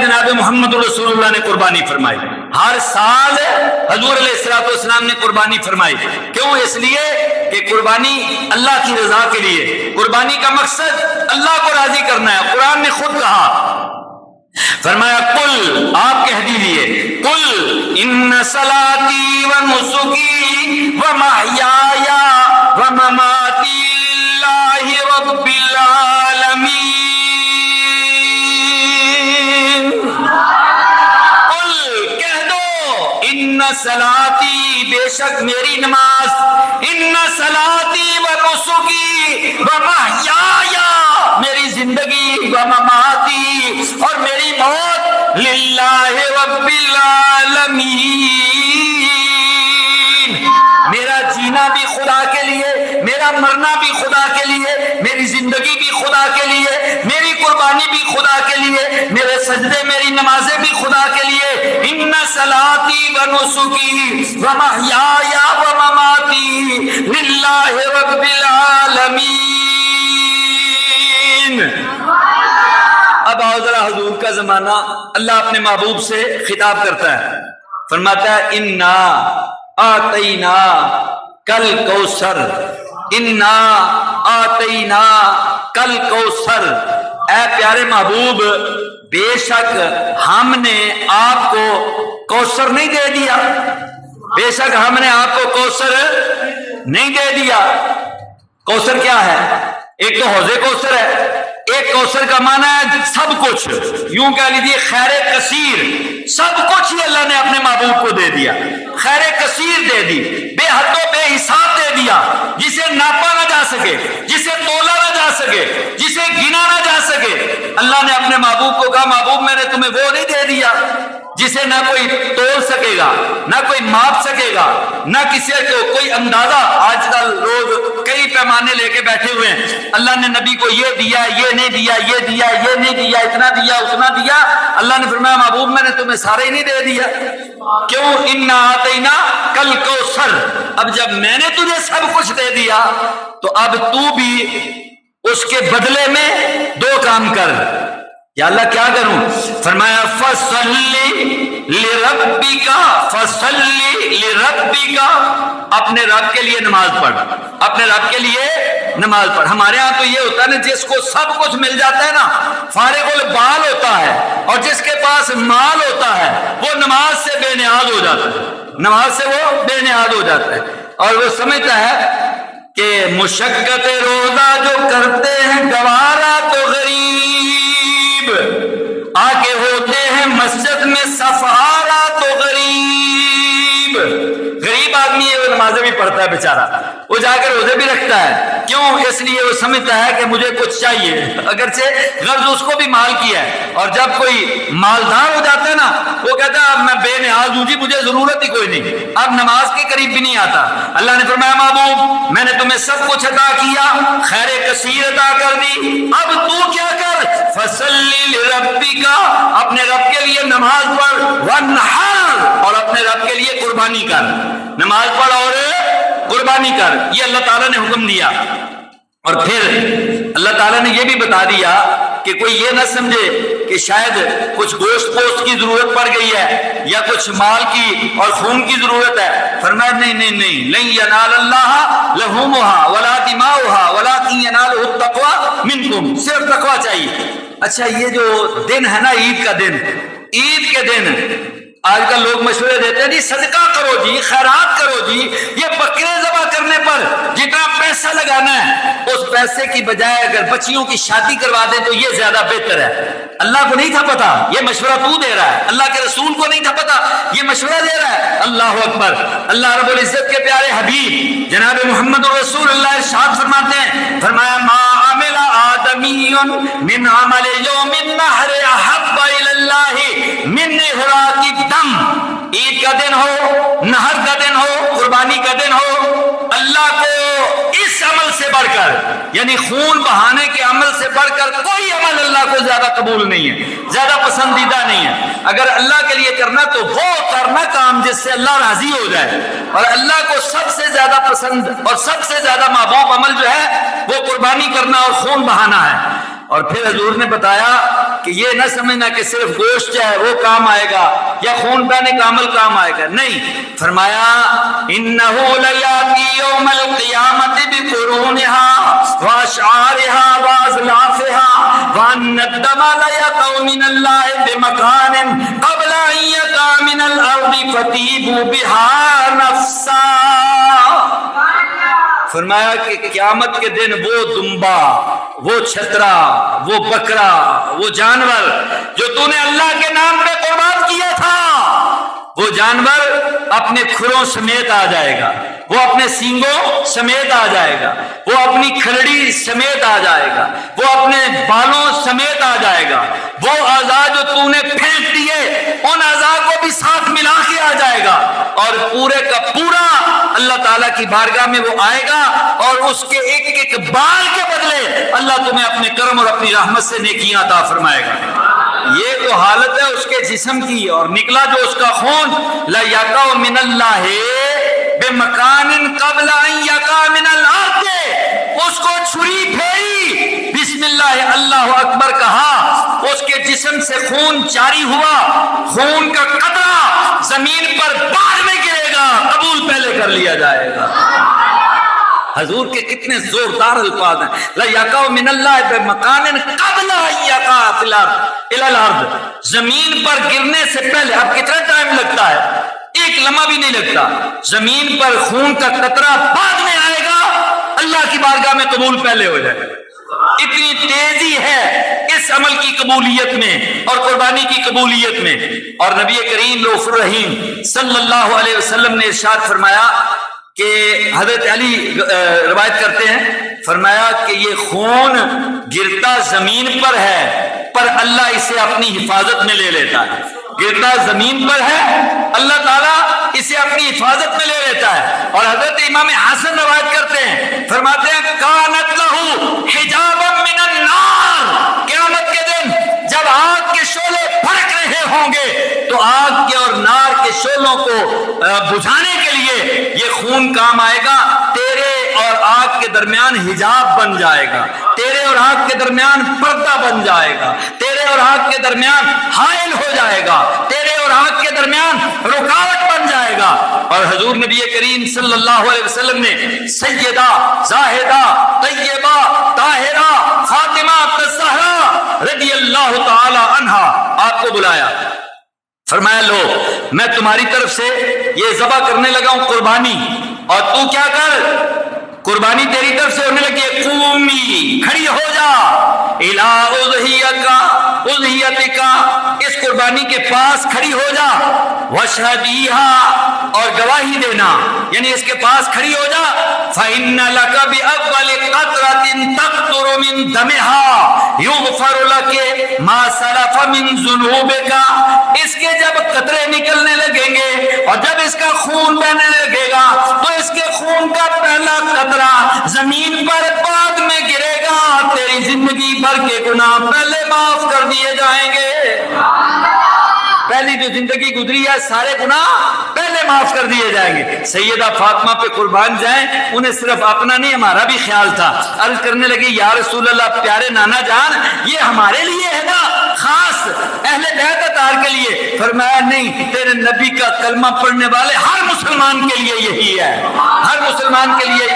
جناب محمد رسول اللہ نے قربانی فرمائی، ہر سال حضور علیہ الصلوۃ والسلام نے قربانی فرمائی۔ کیوں؟ اس لیے کہ قربانی اللہ کی رضا کے لیے، قربانی کا مقصد اللہ کو راضی کرنا ہے۔ قرآن نے خود کہا، فرمایا قل، آپ کہہ دیجیے، قل ان صلاتی و نسکی و محیای و مماتی للہ رب العالمین، صلاتی، بے شک میری نماز، ان صلاتی و نسکی و محیایا، میری زندگی، و مماتی، اور میری موت، للہ رب العالمین، میرا جینا بھی خدا کے لیے، میرا مرنا بھی خدا کے لیے، میری زندگی بھی خدا کے لیے، میری قربانی بھی خدا کے لیے، میرے سجدے، میری نمازیں بھی خدا کے لیے۔ ان صلاتی و نسکی و محیایا و مماتی للہ رب العالمین۔ اب آؤ ذرا حضور کا زمانہ، اللہ اپنے محبوب سے خطاب کرتا ہے، فرماتا ہے انا آتینا کل کوثر، انا آتینا کل کوثر، اے پیارے محبوب، بے شک ہم نے آپ کو کوثر نہیں دے دیا، بے شک ہم نے آپ کو کوثر نہیں دے دیا۔ کوثر کیا ہے؟ ایک تو حوض کوثر ہے، ایک کوثر کا معنی ہے سب کچھ، یوں کہہ لیجیے خیر کثیر، سب کچھ ہی اللہ نے اپنے محبوب کو دے دیا، خیر کثیر دے دی، بے حد و بے حساب دے دیا، جسے ناپا نہ جا سکے، جسے تولا نہ جا سکے، جسے گنا نہ جا سکے۔ اللہ نے اپنے محبوب کو کہا، محبوب میں نے تمہیں وہ نہیں دے دیا جسے نہ کوئی تول سکے گا، نہ کوئی ماپ سکے گا، نہ کسی کو کوئی اندازہ۔ آج کل لوگ کئی پیمانے لے کے بیٹھے ہوئے ہیں، اللہ نے نبی کو یہ دیا، یہ نہیں دیا، یہ دیا، یہ نہیں دیا، اتنا دیا، اتنا دیا۔ اللہ نے فرمایا محبوب میں نے تمہیں سارے ہی نہیں دے دیا۔ کیوں؟ انا آتینا کل کوثر، اب جب میں نے تجھے سب کچھ دے دیا تو اب تو بھی اس کے بدلے میں دو کام کر۔ یا اللہ کیا کروں؟ فرمایا فصلی لربک، فصلی لربک، اپنے رب کے لیے نماز پڑھ، اپنے رب کے لیے نماز پڑھ۔ ہمارے ہاں تو یہ ہوتا ہے نا، جس کو سب کچھ مل جاتا ہے نا، فارغ البال ہوتا ہے، اور جس کے پاس مال ہوتا ہے وہ نماز سے بے نیاز ہو جاتا ہے، نماز سے وہ بے نیاز ہو جاتا ہے، اور وہ سمجھتا ہے کہ مشقت روزہ جو کرتے ہیں گوارا تو غریب، آگے ہوتے ہیں مسجد میں سفارا تو غریب۔ غریب آدمی ہے، وہ نمازیں بھی پڑھتا ہے بیچارہ، وہ جا کر روزے بھی رکھتا ہے، کیوں؟ اس لیے وہ سمجھتا ہے کہ مجھے کچھ چاہیے، اگرچہ غرض اس کو بھی مال کی ہے۔ اور جب کوئی مالدار ہو جاتا ہے نا، وہ کہتا ہے اب میں بے نیاز ہوں جی، مجھے ضرورت ہی کوئی نہیں، اب نماز کے قریب بھی نہیں آتا۔ اللہ نے فرمایا محبوب میں نے تمہیں سب کچھ عطا کیا، خیر کثیر عطا کر دی، اب تو کیا کر؟ فصلی لربک، اپنے رب کے لیے نماز پڑھ، وانحر، اور اپنے رب کے لیے قربانی کر، نماز پڑھ اور قربانی کر۔ یہ اللہ تعالیٰ نے حکم دیا۔ اور پھر اللہ تعالیٰ نے یہ بھی بتا دیا کہ کوئی یہ نہ سمجھے کہ شاید کچھ گوشت پوشت کی ضرورت پڑ گئی ہے یا کچھ مال کی اور خون کی ضرورت ہے۔ فرمایا نہیں نہیں نہیں، لن ینال اللہ لحومها ولا دماؤها ولکن ینالہ التقوی منکم، صرف تقوی چاہیے۔ اچھا یہ جو دن ہے نا، عید کا دن، عید کے دن آج کل لوگ مشورے دیتے ہیں جی صدقہ کرو جی، خیرات کرو جی، یہ بکرے ذبح کرنے پر جتنا پیسہ لگانا ہے اس پیسے کی بجائے اگر بچیوں کی شادی کروا دیں تو یہ زیادہ بہتر ہے۔ اللہ کو نہیں تھا پتا، یہ مشورہ تو دے رہا ہے، اللہ کے رسول کو نہیں تھا پتا، یہ مشورہ دے رہا ہے۔ اللہ اکبر۔ اللہ رب العزت کے پیارے حبیب جناب محمد رسول اللہ ارشاد فرماتے ہیں، فرمایا ما عمل آدمی من عمل یوم النحر احب الی اللہ من احراق الدم، عید کا دن ہو، نہر کا دن ہو، قربانی کا دن ہو، اللہ کو اس عمل سے بڑھ کر، یعنی خون بہانے کے عمل سے بڑھ کر کوئی عمل اللہ کو زیادہ قبول نہیں ہے، زیادہ پسندیدہ نہیں ہے۔ اگر اللہ کے لیے کرنا تو وہ کرنا کام جس سے اللہ راضی ہو جائے، اور اللہ کو سب سے زیادہ پسند اور سب سے زیادہ محبوب عمل جو ہے وہ قربانی کرنا اور خون بہانا ہے۔ اور پھر حضور نے بتایا کہ یہ نہ سمجھنا کہ صرف گوشت جو ہے وہ کام آئے گا یا خون بہنے کا عمل کام آئے گا، نہیں، فرمایا انہو لیاتی یوم القیامت بقرونہا واشعارہا واضلافہا وان الدم لیقع من اللہ بمکان قبل ان یقع من الارض فتیبوا بہا نفسا۔ فرمایا کہ قیامت کے دن وہ دمبا، وہ چھترا، وہ بکرا، وہ جانور جو تو نے اللہ کے نام پہ قربان کیا تھا، وہ جانور اپنے کھروں سمیت آ جائے گا، وہ اپنے سینگوں سمیت آ جائے گا، وہ اپنی کھلڑی سمیت آ جائے گا، وہ اپنے بالوں سمیت آ جائے گا، وہ اعضاء جو تو نے پھینک دیے ان اعضاء کو بھی ساتھ ملا کے آ جائے گا، اور پورے کا پورا اللہ تعالیٰ کی بارگاہ میں وہ آئے گا، اور اس کے ایک ایک بال کے بدلے اللہ تمہیں اپنے کرم اور اپنی رحمت سے نیکیاں عطا فرمائے گا۔ یہ تو حالت ہے اس کے جسم کی، اور نکلا جو اس کا خون لا یقع من اللہ بمکان قبل ان یقع من الارض، اس کو چھری پھیری، بسم اللہ اللہ اکبر کہا، اس کے جسم سے خون جاری ہوا، خون کا قطرہ زمین پر بعد میں گرے گا، قبول پہلے کر لیا جائے گا۔ حضور کے کتنے زوردار الفاظ ہیں، لا یقع من اللہ بمکان قبل ان یقع فی الارض، زمین پر گرنے سے پہلے۔ اب کتنا ٹائم لگتا ہے؟ ایک لمحہ بھی نہیں لگتا، زمین پر خون کا قطرہ بعد میں آئے گا، اللہ کی بارگاہ میں قبول پہلے ہو جائے گا۔ اتنی تیزی ہے اس عمل کی قبولیت میں اور قربانی کی قبولیت میں۔ اور نبی کریم رؤوف الرحیم صلی اللہ علیہ وسلم نے ارشاد فرمایا کہ حضرت علی روایت کرتے ہیں، فرمایا کہ یہ خون گرتا زمین پر ہے پر اللہ اسے اپنی حفاظت میں لے لیتا ہے، گرتا زمین پر ہے اللہ تعالیٰ اسے اپنی حفاظت میں لے لیتا ہے۔ اور حضرت امام حسن روایت کرتے ہیں، فرماتے ہیں کانت لہو حجابا من النار، قیامت کے دن جب آگ کے شعلے بھڑک رہے ہوں گے تو آگ کے اور نار کے شعلوں کو بجھانے کے لیے یہ خون کام آئے گا، تیرے اور آگ کے درمیان حجاب بن جائے گا، تیرے اور آگ کے درمیان پردہ بن جائے گا، تیرے اور آگ کے درمیان حائل ہو جائے گا، تیرے اور آگ کے درمیان رکاوٹ بن جائے گا۔ اور حضور نبی کریم صلی اللہ علیہ وسلم نے سیدہ زاہدہ طیبہ طاہرہ فاطمہ الزہرا رضی اللہ تعالی عنہا آپ کو بلایا، فرمایا لو میں تمہاری طرف سے یہ ذبح کرنے لگا ہوں قربانی، اور تو کیا کر، قربانی تیری طرف سے ہونے لگی، قومی کھڑی ہو جا، الی اضحیتک اس قربانی کے پاس کھڑی ہو جا، واشہدیہا اور گواہی دینا، یعنی اس کے پاس کھڑی ہو جا، فإن لک بأول قطرة تقطر من دمها یغفر لک ما سلف من ذنوبک، اس کے جب قطرے نکلنے لگیں گے اور جب اس کا خون بہنے لگے گا تو اس کے خون کا پہلا قطرہ زمین پر بعد میں گرے گا، تیری زندگی بھر کے گناہ پہلے معاف کر دیے جائیں گے۔ پہلی جو زندگی گزری ہے سارے گناہ پہلے معاف کر دیے جائیں گے۔ سیدہ فاطمہ پہ قربان جائیں، انہیں صرف اپنا نہیں ہمارا بھی خیال تھا، عرض کرنے لگی یا رسول اللہ پیارے نانا جان یہ ہمارے لیے ہے نا، خاص اہل بیت اطہار کے لیے؟ فرمایا نہیں، تیرے نبی کا کلمہ پڑھنے والے ہر مسلمان کے لیے یہی ہے، ہر مسلمان کے لیے۔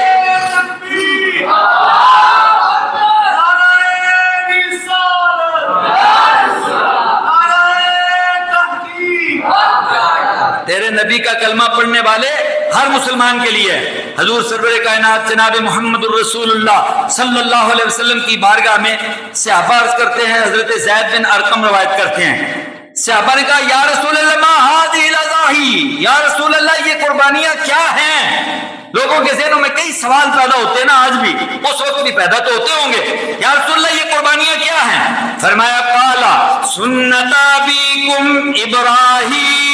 تیرے نبی کا کلمہ پڑھنے والے ہر مسلمان کے لیے۔ حضور سرور کائنات جناب محمد الرسول اللہ صلی اللہ علیہ وسلم کی بارگاہ میں صحابہ عرض کرتے ہیں، حضرت زید بن ارقم روایت کرتے ہیں، صحابہ نے کہا یا رسول اللہ ما هذه الاضاحی، یا رسول اللہ یہ قربانیاں کیا ہیں؟ لوگوں کے ذہنوں میں کئی سوال پیدا ہوتے ہیں نا، آج بھی، اس وقت بھی پیدا تو ہوتے ہوں گے، یا رسول اللہ یہ قربانیاں کیا ہیں؟ فرمایا قالا سنت ابیکم ابراہیم،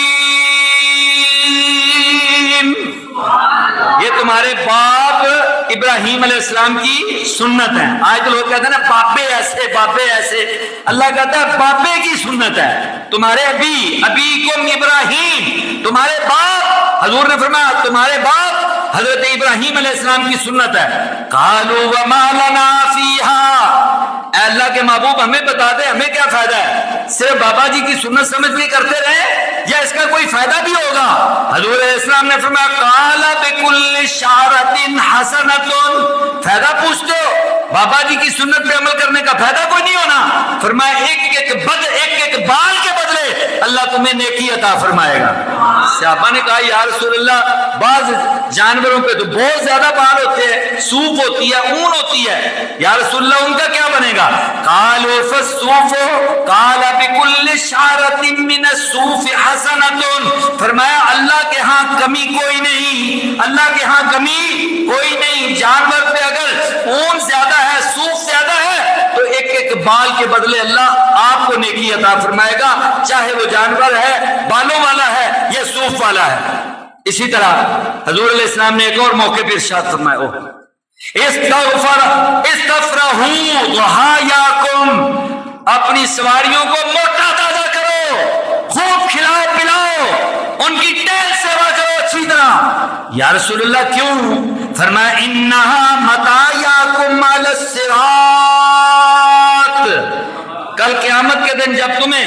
یہ تمہارے باپ ابراہیم علیہ السلام کی سنت ہے۔ آج تو لوگ کہتے ہیں نا باپے ایسے باپے ایسے، اللہ کہتا ہے باپے کی سنت ہے، تمہارے ابیکم ابراہیم، تمہارے باپ، حضور نے فرمایا تمہارے باپ حضرت ابراہیم علیہ السلام کی سنت ہے۔ قالوا وما لنا فیہا، اے اللہ کے محبوب ہمیں بتا دے ہمیں کیا فائدہ ہے، صرف بابا جی کی سنت سمجھ کے کرتے رہے یا اس کا کوئی فائدہ بھی ہوگا؟ حضور علیہ السلام نے فرمایا قال بكل شعرة حسنة، فائدہ پوچھتے ہو بابا جی کی سنت پہ عمل کرنے کا فائدہ کوئی نہیں ہونا؟ فرمایا ایک ایک بال کے بدلے اللہ تمہیں نیکی عطا فرمائے گا۔ صحابہ نے کہا یا رسول اللہ بعض جانوروں پہ تو بہت زیادہ بال ہوتے ہیں، سوف ہوتی ہے، اون ہوتی ہے، یا رسول اللہ ان کا کیا بنے گا؟ قالوا فالصوف قال بكل شعرة من الصوف حسنة، فرمایا اللہ کے ہاں کمی کوئی نہیں، اللہ کے ہاں کمی کوئی نہیں۔ جانور پہ اگر اون زیادہ ہے، صوف زیادہ ہے تو ایک ایک بال کے بدلے اللہ آپ کو نیکی عطا فرمائے گا، چاہے وہ جانور ہے بالوں والا ہے یا صوف والا ہے۔ اسی طرح حضور علیہ السلام نے ایک اور موقع پہ ارشاد فرمایا استفرحوا ضحاياكم، اپنی سواریوں کو موٹا تازہ کرو، خوب کھلاؤ پلاؤ، ان کی ٹہل سیوا کرو اچھی طرح۔ یا رسول اللہ کیوں؟ فرمایا انہا مطایاکم علی الصراط، کل قیامت کے دن جب تمہیں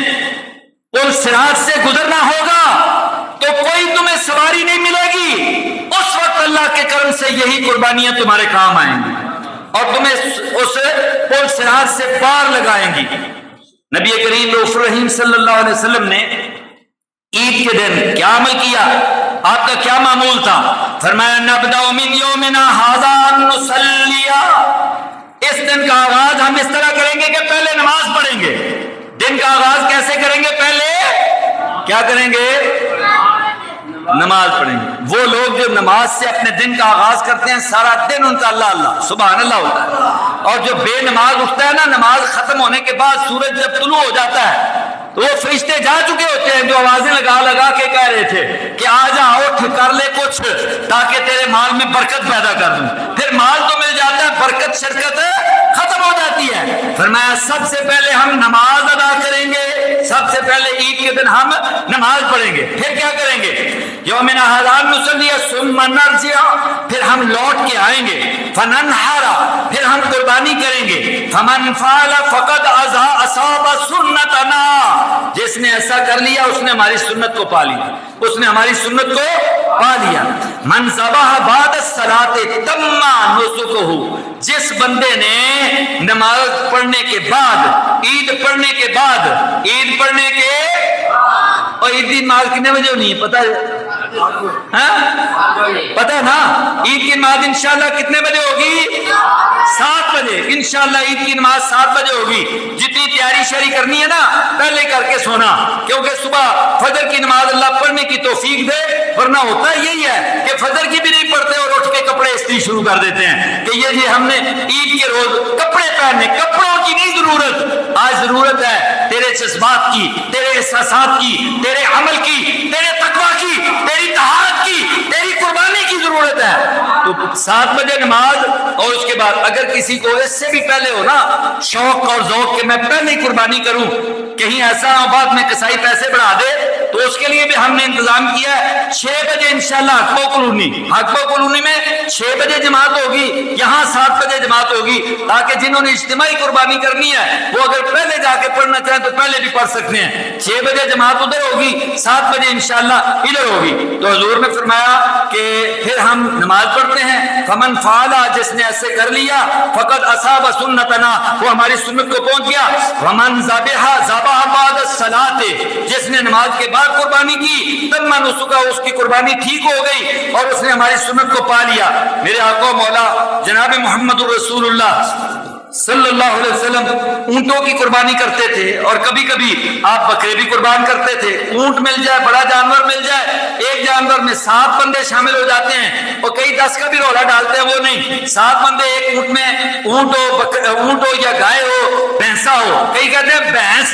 پل صراط سے گزرنا ہوگا تو کوئی تمہیں سواری نہیں ملے گی، اس وقت اللہ کے کرم سے یہی قربانیاں تمہارے کام آئیں گی اور تمہیں اس پل صراط سے پار لگائیں گی۔ نبی کریم رؤوف الرحیم صلی اللہ علیہ وسلم نے عید کے دن کیا عمل کیا؟ آپ کا کیا معمول تھا؟ فرمایا نبدأ من یومنا ھذا ان نصلی، اس دن کا آغاز ہم اس طرح کریں گے کہ پہلے نماز پڑھیں گے۔ دن کا آغاز کیسے کریں گے؟ پہلے کیا کریں گے؟ نماز پڑھیں گے۔ وہ لوگ جو نماز سے اپنے دن کا آغاز کرتے ہیں سارا دن ان کا اللہ اللہ سبحان اللہ ہوتا ہے، اور جو بے نماز اٹھتا ہے نا، نماز ختم ہونے کے بعد سورج جب طلوع ہو جاتا ہے تو وہ فرشتے جا چکے ہوتے ہیں جو آوازیں لگا لگا کے کہہ رہے تھے کہ آ جا اٹھ کر لے کچھ تاکہ تیرے مال میں برکت پیدا کر دوں۔ پھر مال تو مل جاتا ہے، برکت شرکت ختم ہو جاتی ہے۔ فرمایا سب سے پہلے ہم نماز ادا کریں گے، سب سے پہلے عید کے دن ہم نماز پڑھیں گے، پھر کیا کریں گے؟ یومنا ھذا نصلی ثم نرجع، پھر ہم لوٹ کے آئیں گے، فننحر، پھر ہم قربانی کریں گے، فمن فعل فقد اصاب سنتنا، جس نے ایسا کر لیا اس نے ہماری سنت کو پا لیا، اس نے ہماری سنت کو پا لیا۔ من ذبح بعد الصلاة تم نسکہ، جس بندے نے نماز پڑھنے کے بعد، عید پڑھنے کے بعد، عید پڑھنے کے اور عید کی نماز کتنے بجے ہونی ہے پتہ ہے؟ پتہ ہے نا؟ عید کی نماز انشاءاللہ کتنے بجے ہوگی؟ 7 بجے انشاءاللہ عید کی نماز 7 بجے ہوگی۔ جتنی تیاری شری کرنی ہے نا پہلے کر کے سونا، کیونکہ صبح فجر کی نماز اللہ پڑھنے کی توفیق دے، ورنہ ہوتا یہی ہے کہ فجر کی بھی نہیں پڑھتے اور اٹھ کے کپڑے استری شروع کر دیتے ہیں کہ یہ جی ہم نے عید کے روز کپڑے پہننے، کپڑوں کی نہیں ضرورت، آج ضرورت ہے تیرے جذبات کی، تیرے احساسات کی، تیرے عمل کی، تیرے تقویٰ کی، تیری طہارت کی، تیری قربانی کی ضرورت ہے۔ تو 7 بجے نماز، اور اس کے بعد اگر کسی کو اس سے بھی پہلے ہو نا شوق اور ذوق کہ میں پہلے ہی قربانی کروں، کہیں ایسا نہ ہو بعد میں کسائی پیسے بڑھا دے، تو اس کے لیے بھی ہم نے انتظام کیا ہے 6 بجے انشاءاللہ حقبہ کالونی میں 6 بجے جماعت ہوگی، یہاں 7 بجے جماعت ہوگی، تاکہ جنہوں نے اجتماعی قربانی کرنی ہے وہ اگر پہلے جا کے پڑھنا چاہیں تو پہلے بھی پڑھ سکتے ہیں۔ 6 بجے جماعت ادھر ہوگی، 7 بجے انشاءاللہ ادھر ہوگی۔ تو حضور نے فرمایا کہ پھر ہم نماز پڑھتے ہیں، فمن فعل، جس نے ایسے کر لیا، فقد اصاب سنتنا، وہ ہماری سنت کو پہنچ گیا۔ ومن ذبح بعد الصلاة، جس نے نماز کے بعد قربانی کی، تم نسکہ، اس کی قربانی ٹھیک ہو گئی اور اس نے ہماری سنت کو پا لیا۔ میرے آقا مولا جناب محمد رسول اللہ صلی اللہ علیہ وسلم اونٹوں کی قربانی کرتے تھے، اور کبھی کبھی آپ بکرے بھی قربان کرتے تھے۔ اونٹ مل جائے، بڑا جانور مل جائے، ایک جانور میں 7 بندے شامل ہو جاتے ہیں، اور کئی 10 کا بھی رولا ڈالتے ہیں، وہ نہیں، 7 بندے ایک اونٹ میں، اونٹ ہو یا گائے ہو، بھینسا ہو، کئی کہتے ہیں بھینس،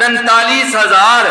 45,000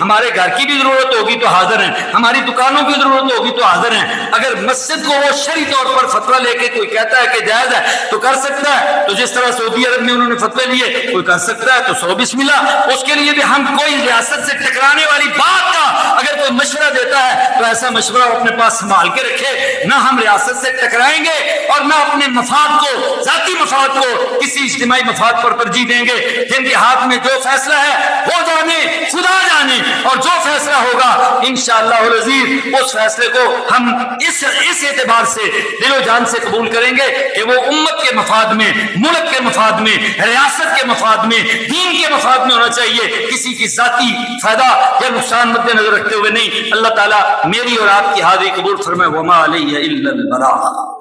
ہمارے گھر کی بھی ضرورت ہوگی تو حاضر ہیں، ہماری دکانوں کی ضرورت ہوگی تو حاضر ہیں۔ اگر مسجد کو وہ شرعی طور پر فتویٰ لے کے کوئی کہتا ہے کہ جائز ہے تو کر سکتا ہے، تو جس طرح سعودی عرب میں انہوں نے فتوے لیے کوئی کر سکتا ہے تو 100 بسم اللہ۔ اس کے لیے بھی ہم کوئی ریاست سے ٹکرانے والی بات کا اگر کوئی مشورہ دیتا ہے تو ایسا مشورہ اپنے پاس سنبھال کے رکھے، نہ ہم ریاست سے ٹکرائیں گے اور نہ اپنے مفاد کو، ذاتی مفاد کو کسی اجتماعی مفاد پر ترجیح دیں گے۔ جن کے ہاتھ میں جو فیصلہ ہے وہ جانے، خدا جانے، اور جو فیصلہ ہوگا انشاءاللہ العزیز اس فیصلے کو ہم اس اعتبار سے دل و جان سے قبول کریں گے کہ وہ امت کے مفاد میں، ملک کے مفاد میں، ریاست کے مفاد میں، دین کے مفاد میں ہونا چاہیے، کسی کی ذاتی فائدہ یا نقصان مد نظر رکھتے ہوئے نہیں۔ اللہ تعالیٰ میری اور آپ کی حاضری قبول فرمائے۔ وما علیہ الا البلاغ۔